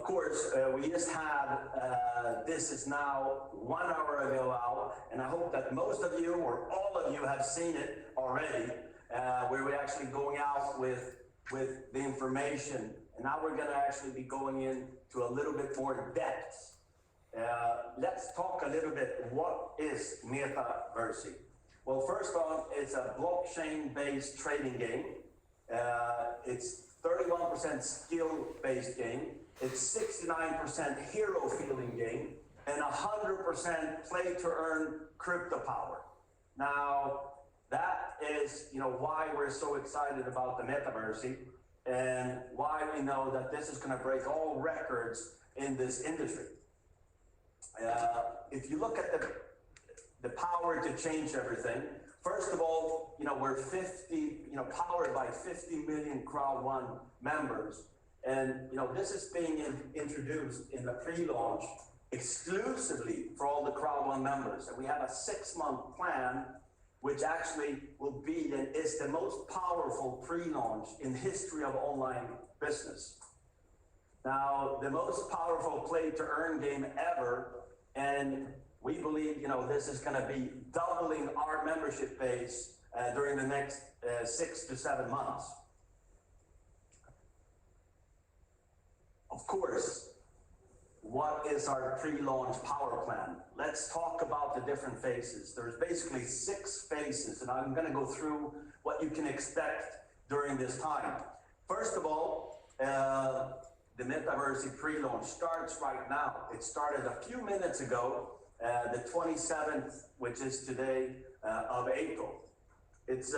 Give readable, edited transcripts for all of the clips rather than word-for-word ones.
course, we just had, this is now 1 hour ago out, and I hope that most of you or all of you have seen it already, where we're actually going out with the information. And now we're gonna actually be going into a little bit more depth. Let's talk a little bit, what is Metaversy? Well, first off, it's a blockchain-based trading game. It's 31% skill-based game. It's 69% hero-feeling game, and 100% play-to-earn crypto power. Now, that is, why we're so excited about the Metaversy, and why we know that this is going to break all records in this industry. If you look at the power to change everything, first of all, we're powered by 50 million Crowd One members. And, this is being introduced in the pre-launch exclusively for all the Crowd One members. And we have a 6-month plan, which actually will be and is the most powerful pre-launch in the history of online business. Now, the most powerful play-to-earn game ever, and we believe, this is going to be doubling our membership base during the next 6 to 7 months. Of course, what is our pre-launch power plan? Let's talk about the different phases. There's basically 6 phases, and I'm going to go through what you can expect during this time. First of all, the Metaversy pre-launch starts right now. It started a few minutes ago, the 27th, which is today, of April. It's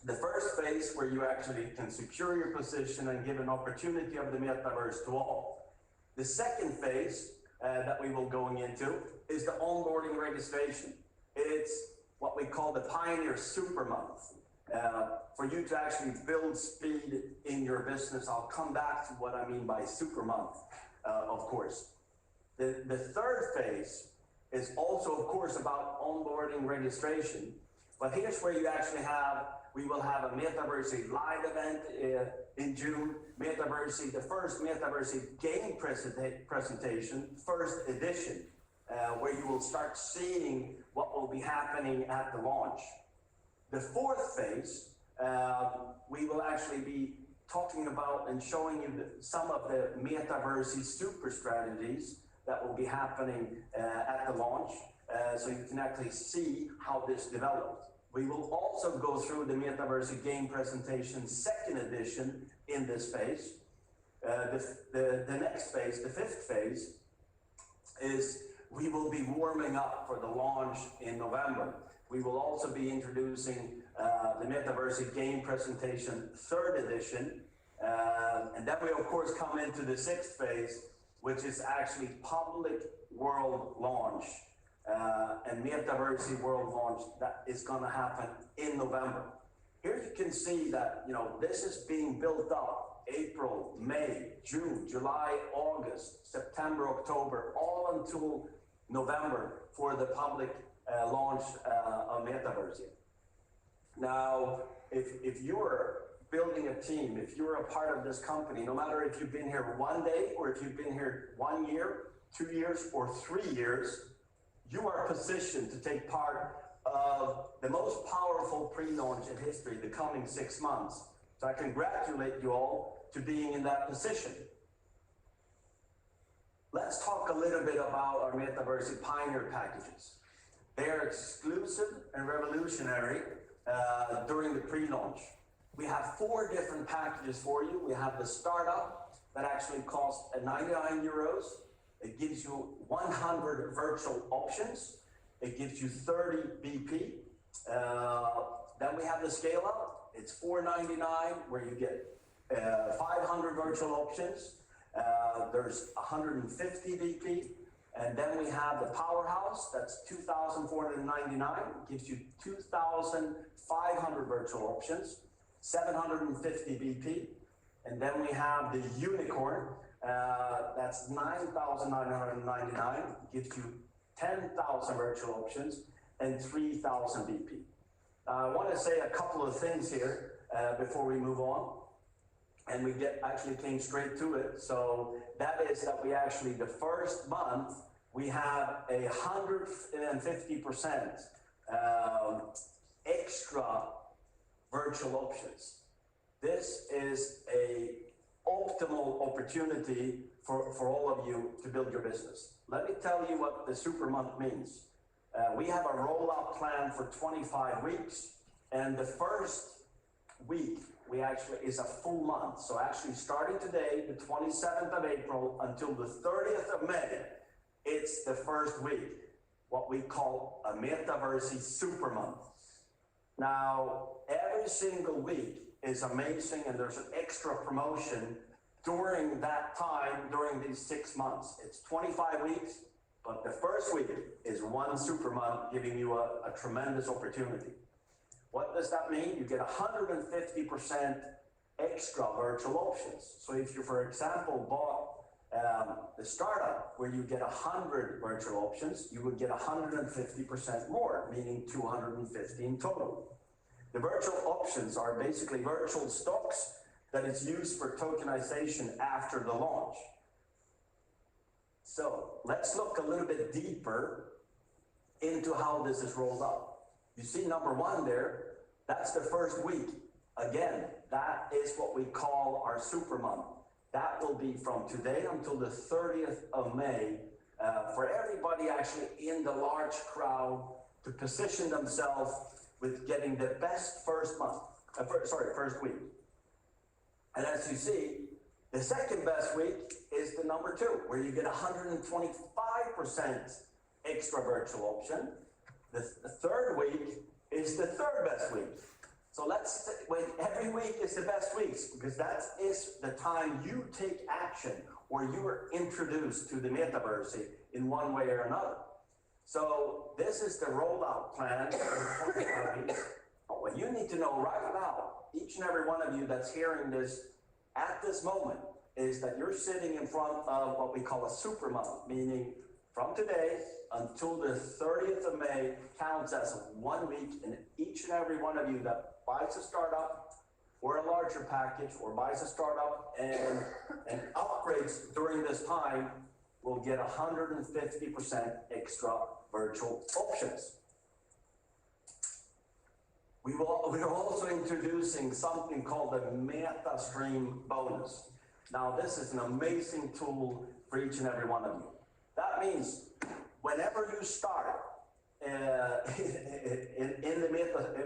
the first phase where you actually can secure your position and give an opportunity of the Metaverse to all. The second phase that we will going into is the onboarding registration. It's what we call the Pioneer Super Month. For you to actually build speed in your business, I'll come back to what I mean by Super Month, of course. The third phase is also, of course, about onboarding registration. But here's where you actually we will have a Metaversy live event in June. Metaversy, the first Metaversy game presentation, first edition, where you will start seeing what will be happening at the launch. The fourth phase, we will actually be talking about and showing you some of the Metaversy super strategies that will be happening at the launch, so you can actually see how this developed. We will also go through the Metaversy game presentation second edition in this phase. The next phase, the fifth phase, is we will be warming up for the launch in November. We will also be introducing the Metaversy game presentation third edition. And then we, of course, come into the sixth phase, which is actually public world launch. And Metaversy world launch that is going to happen in November. Here you can see that, this is being built up April, May, June, July, August, September, October, all until November for the public launch of Metaversy. Now, if you're building a team, if you're a part of this company, no matter if you've been here 1 day or if you've been here 1 year, 2 years, or 3 years, you are positioned to take part of the most powerful pre-launch in history, the coming 6 months. So I congratulate you all to being in that position. Let's talk a little bit about our Metaversy Pioneer packages. They are exclusive and revolutionary during the pre-launch. We have 4 different packages for you. We have the startup that actually costs 99 euros. It gives you 100 virtual options. It gives you 30 BP. Then we have the scale up. It's $4.99, where you get 500 virtual options. There's 150 BP. And then we have the powerhouse. That's 2,499. Gives you 2,500 virtual options, 750 BP. And then we have the unicorn. That's 9,999, gives you 10,000 virtual options and 3,000 BP. I want to say a couple of things here before we move on. and we actually came straight to it. So that is that we actually, the first month, we have 150% extra virtual options. This is a optimal opportunity for all of you to build your business. Let me tell you what the super month means. We have a rollout plan for 25 weeks, and the first week we actually is a full month. So actually starting today, the 27th of April until the 30th of May, it's the first week, what we call a Metaversy super month. Now, every single week is amazing, and there's an extra promotion during that time, during these 6 months. It's 25 weeks, but the first week is one super month, giving you a tremendous opportunity. What does that mean? You get 150% extra virtual options. So if you, for example, bought the startup where you get 100 virtual options, you would get 150% more, meaning 250 in total. The virtual options are basically virtual stocks that is used for tokenization after the launch. So let's look a little bit deeper into how this is rolled out. You see number one there, that's the first week. Again, that is what we call our super month. That will be from today until the 30th of May for everybody actually in the large crowd to position themselves with getting the best first week. And as you see, the second best week is the number two, where you get 125% extra virtual option. The third week is the third best week. So every week is the best weeks, because that is the time you take action or you are introduced to the Metaversy in one way or another. So this is the rollout plan. But what you need to know right now, each and every one of you that's hearing this at this moment, is that you're sitting in front of what we call a super month, meaning from today until the 30th of May counts as 1 week, and each and every one of you that buys a startup or a larger package or buys a startup and upgrades during this time will get 150% extra virtual options. We are also introducing something called the MetaStream bonus. Now, this is an amazing tool for each and every one of you. That means whenever you start in the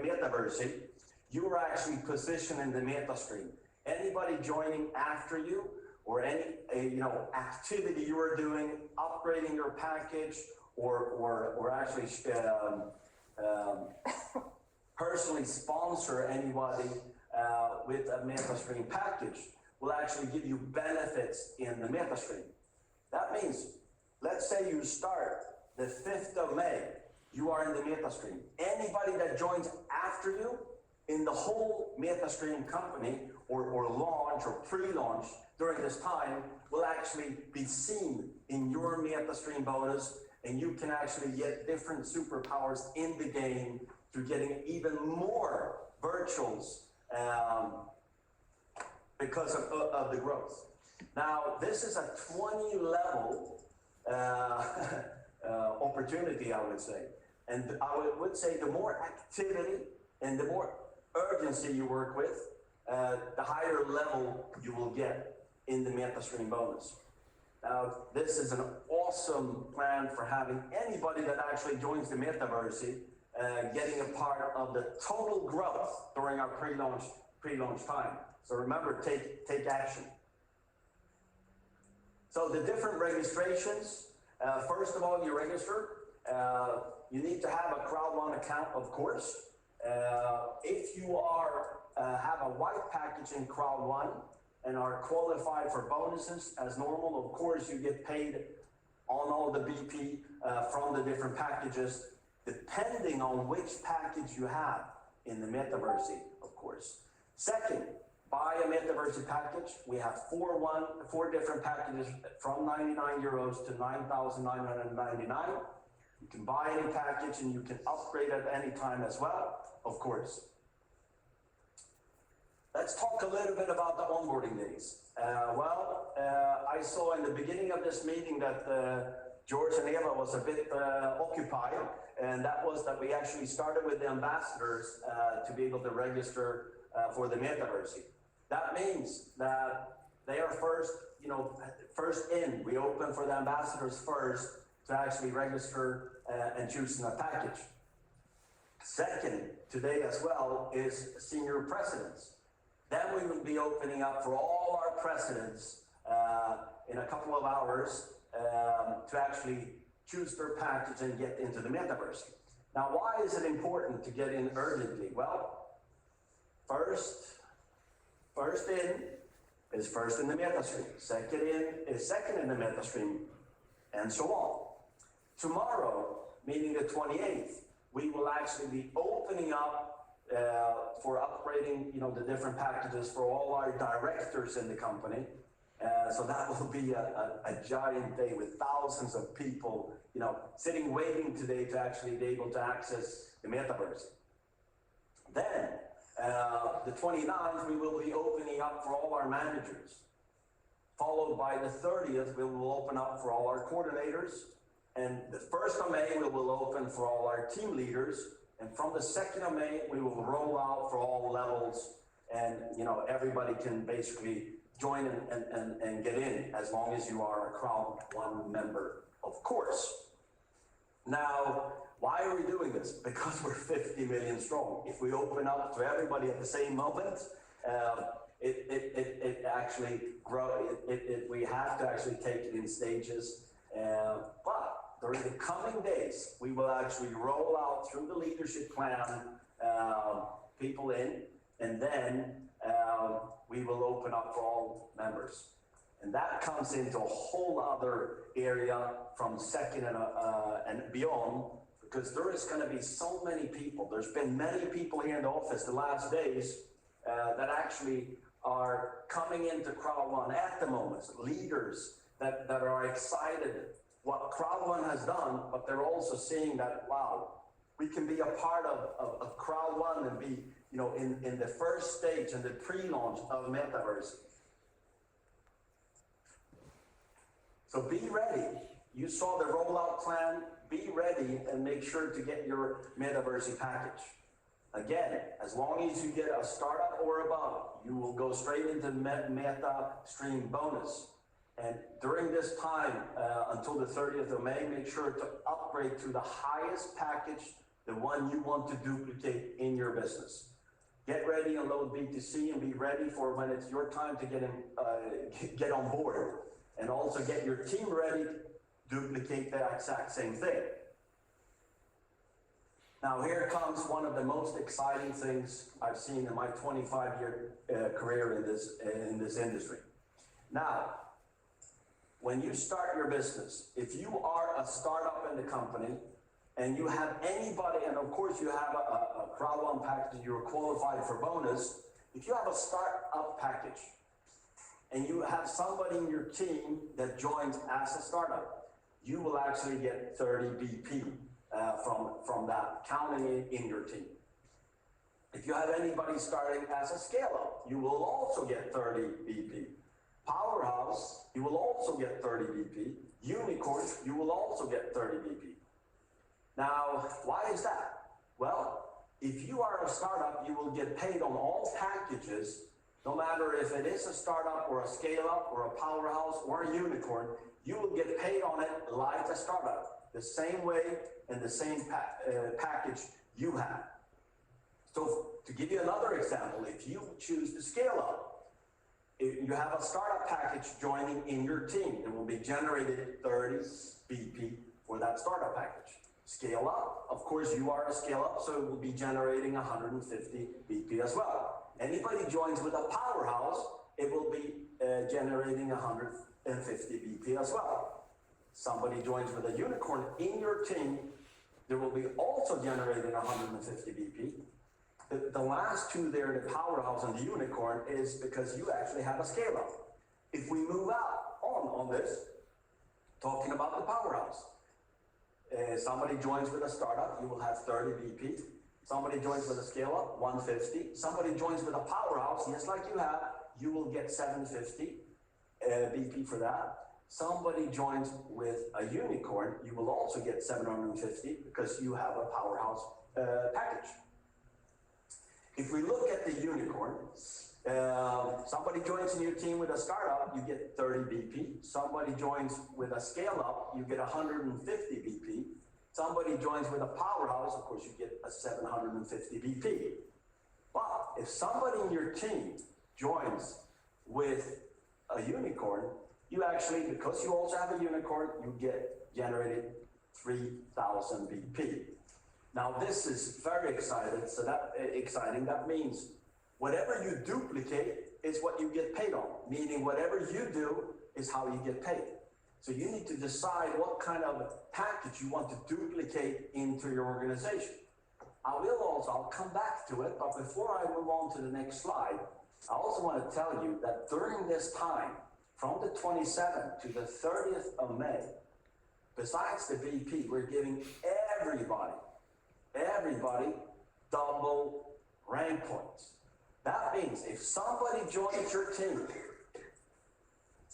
Metaversy, you are actually positioned in the MetaStream. Anybody joining after you, or any activity you are doing, upgrading your package, or actually personally sponsor anybody with a MetaStream package, will actually give you benefits in the MetaStream. That means, let's say you start the 5th of May, you are in the MetaStream. Anybody that joins after you in the whole MetaStream company or launch or pre-launch during this time will actually be seen in your MetaStream bonus, and you can actually get different superpowers in the game through getting even more virtuals because of the growth. Now, this is a 20 level opportunity, I would say. And I would say the more activity and the more urgency you work with, the higher level you will get in the MetaStream bonus. Now, this is an awesome plan for having anybody that actually joins the Metaversy getting a part of the total growth during our pre-launch time. So remember, take action. So the different registrations, first of all, you register. You need to have a Crowd1 account, of course. If you have a white package in Crowd1 and are qualified for bonuses as normal, of course, you get paid on all the BP from the different packages, depending on which package you have in the Metaversy, of course. Second, buy a Metaversy package. We have four different packages from 99 euros to 9,999. You can buy any package and you can upgrade at any time as well, of course. let's talk a little bit about the onboarding days. I saw in the beginning of this meeting that George and Eva was a bit occupied, and that was that we actually started with the ambassadors to be able to register for the Metaversy. That means that they are first, first in. We open for the ambassadors first to actually register and choosing a package. Second, today as well, is senior presidents. Then we will be opening up for all our presidents in a couple of hours to actually choose their package and get into the Metaversy. Now, why is it important to get in urgently? Well, first in is first in the MetaStream. Second in is second in the MetaStream, and so on. Tomorrow, meaning the 28th, we will actually be opening up for upgrading, the different packages for all our directors in the company. So that will be a giant day with thousands of people, sitting waiting today to actually be able to access the Metaverse. Then, the 29th, we will be opening up for all our managers. Followed by the 30th, we will open up for all our coordinators. And the 1st of May, we will open for all our team leaders. And from the 2nd of May, we will roll out for all levels. And, everybody can basically join and get in as long as you are a Crowd One member, of course. Now, why are we doing this? Because we're 50 million strong. If we open up to everybody at the same moment, it actually grows. We have to actually take it in stages. But during the coming days, we will actually roll out through the leadership plan people in, and then we will open up for all members. And that comes into a whole other area from second and beyond, because there is going to be so many people. There's been many people here in the office the last days that actually are coming into Crowd One at the moment, leaders that are excited what Crowd One has done, but they're also seeing that, wow, we can be a part of Crowd One and be, in the first stage and the pre-launch of Metaverse. So be ready. You saw the rollout plan. Be ready and make sure to get your Metaversy package. Again, as long as you get a startup or above, you will go straight into MetaStream bonus. And during this time, until the 30th of May, make sure to upgrade to the highest package, the one you want to duplicate in your business. Get ready and load B2C and be ready for when it's your time to get on board. And also get your team ready to duplicate the exact same thing. Now here comes one of the most exciting things I've seen in my 25-year career in this industry. Now, when you start your business, if you are a startup in the company and you have anybody, and of course you have a Crowd One package, you're qualified for bonus. If you have a startup package and you have somebody in your team that joins as a startup, you will actually get 30 BP from that, counting it in your team. If you have anybody starting as a scale-up, you will also get 30 BP. Powerhouse, you will also get 30 BP. Unicorn, you will also get 30 BP. Now, why is that? Well, if you are a startup, you will get paid on all packages, no matter if it is a startup or a scale-up or a powerhouse or a unicorn, you will get paid on it like a startup, the same way and the same package you have. So to give you another example, if you choose to scale up, if you have a startup package joining in your team, it will be generated 30 BP for that startup package. Scale up, of course you are a scale up, so it will be generating 150 BP as well. Anybody joins with a powerhouse, it will be generating 150 BP as well. Somebody joins with a unicorn in your team, there will be also generating 150 BP. The last two there, the powerhouse and the unicorn, is because you actually have a scale up. If we move out on this, talking about the powerhouse, somebody joins with a startup, you will have 30 BP. Somebody joins with a scale up, 150. Somebody joins with a powerhouse, just like you have, you will get 750 BP for that. Somebody joins with a unicorn, you will also get 750 because you have a powerhouse package. If we look at the unicorn, somebody joins in your team with a startup, you get 30 BP. Somebody joins with a scale up, you get 150 BP. Somebody joins with a powerhouse, of course, you get a 750 BP. But if somebody in your team joins with a unicorn, you actually, because you also have a unicorn, you get generated 3,000 BP. Now this is very exciting. That means whatever you duplicate is what you get paid on, meaning whatever you do is how you get paid. So you need to decide what kind of package you want to duplicate into your organization. I'll come back to it, but before I move on to the next slide, I also want to tell you that during this time, from the 27th to the 30th of May, besides the VP, we're giving everybody double rank points. That means if somebody joins your team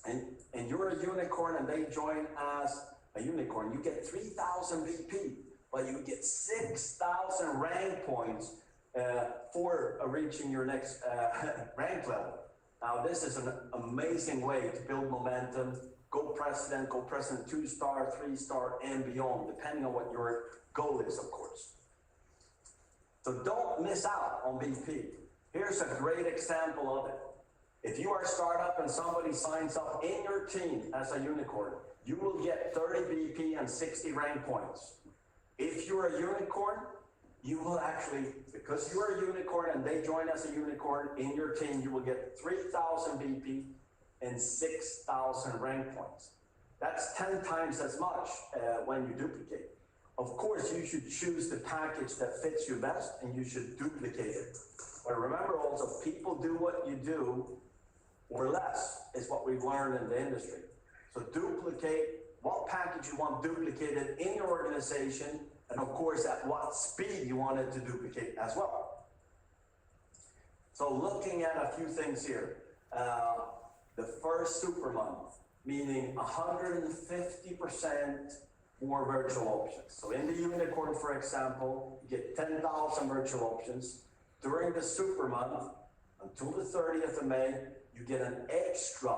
and you're a unicorn and they join as a unicorn, you get 3,000 VP, but you get 6,000 rank points for reaching your next rank level. Now, this is an amazing way to build momentum, go president 2-star, 3-star, and beyond, depending on what your goal is, of course. So don't miss out on BP. Here's a great example of it. If you are a startup and somebody signs up in your team as a unicorn, you will get 30 BP and 60 rank points. If you're a unicorn, you will actually, because you're a unicorn and they join as a unicorn in your team, you will get 3,000 BP and 6,000 rank points. That's 10 times as much when you duplicate. Of course, you should choose the package that fits you best and you should duplicate it. But remember also, people do what you do or less is what we've learned in the industry. So duplicate what package you want duplicated in your organization, and of course, at what speed you want it to duplicate as well. So looking at a few things here, the first super month, meaning 150% more virtual options. So in the unicorn, for example, you get 10,000 virtual options. During the super month, until the 30th of May, you get an extra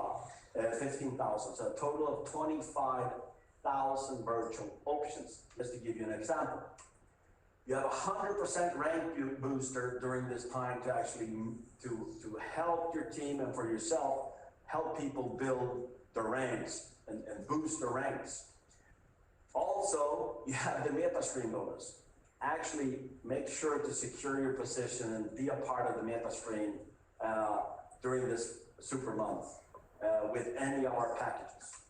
15,000, so a total of 25,000 virtual options, just to give you an example. You have 100% rank booster during this time to actually to help your team and for yourself, help people build the ranks and boost the ranks. Also, you have the MetaStream bonus. Actually, make sure to secure your position and be a part of the MetaStream during this super month with any of our packages.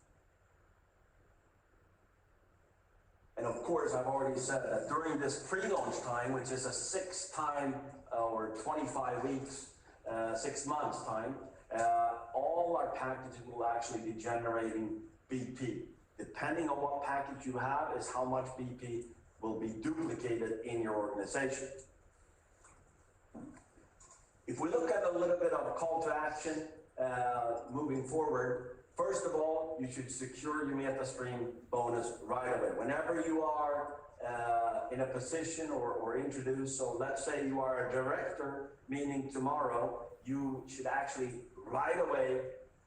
And of course, I've already said that during this pre-launch time, which is a 6 time or 25 weeks, 6 months time, all our packages will actually be generating BP. Depending on what package you have is how much BP will be duplicated in your organization. If we look at a little bit of a call to action moving forward, first of all, you should secure your MetaStream bonus right away. Whenever you are in a position or introduced, so let's say you are a director, meaning tomorrow, you should actually right away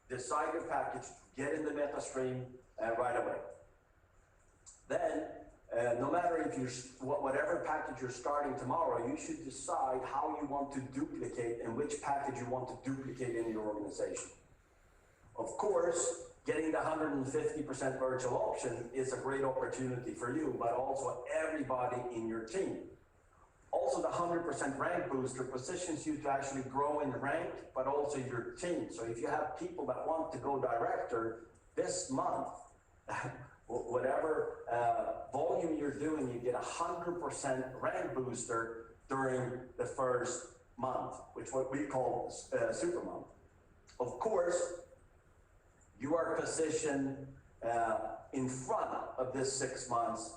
decide your package, get in the MetaStream right away. Then, no matter if whatever package you're starting tomorrow, you should decide how you want to duplicate and which package you want to duplicate in your organization. Of course, getting the 150% virtual option is a great opportunity for you, but also everybody in your team. Also, the 100% rank booster positions you to actually grow in rank, but also your team. So if you have people that want to go director this month, whatever volume you're doing, you get 100% rank booster during the first month, which what we call super month. Of course, you are positioned in front of this 6 months.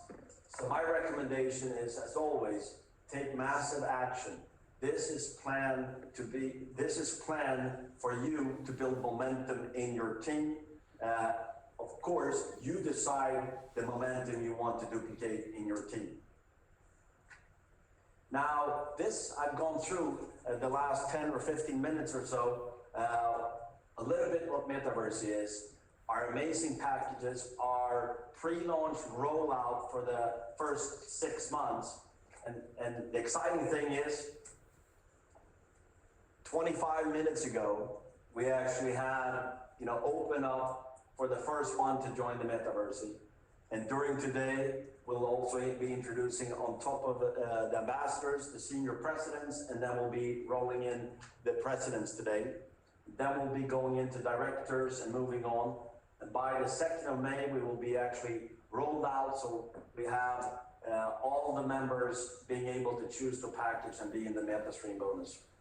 So my recommendation is, as always, take massive action. This is planned for you to build momentum in your team. Of course, you decide the momentum you want to duplicate in your team. Now, this I've gone through the last 10 or 15 minutes or so, a little bit what Metaversy is. Our amazing packages, our pre-launch rollout for the first 6 months. And the exciting thing is, 25 minutes ago, we actually had, open up for the first one to join the Metaversy. And during today, we'll also be introducing on top of the ambassadors, the senior presidents, and then we'll be rolling in the presidents today. Then we'll be going into directors and moving on. And by the 2nd of May, we will be actually rolled out. So we have all the members being able to choose the package and be in the MetaStream bonus.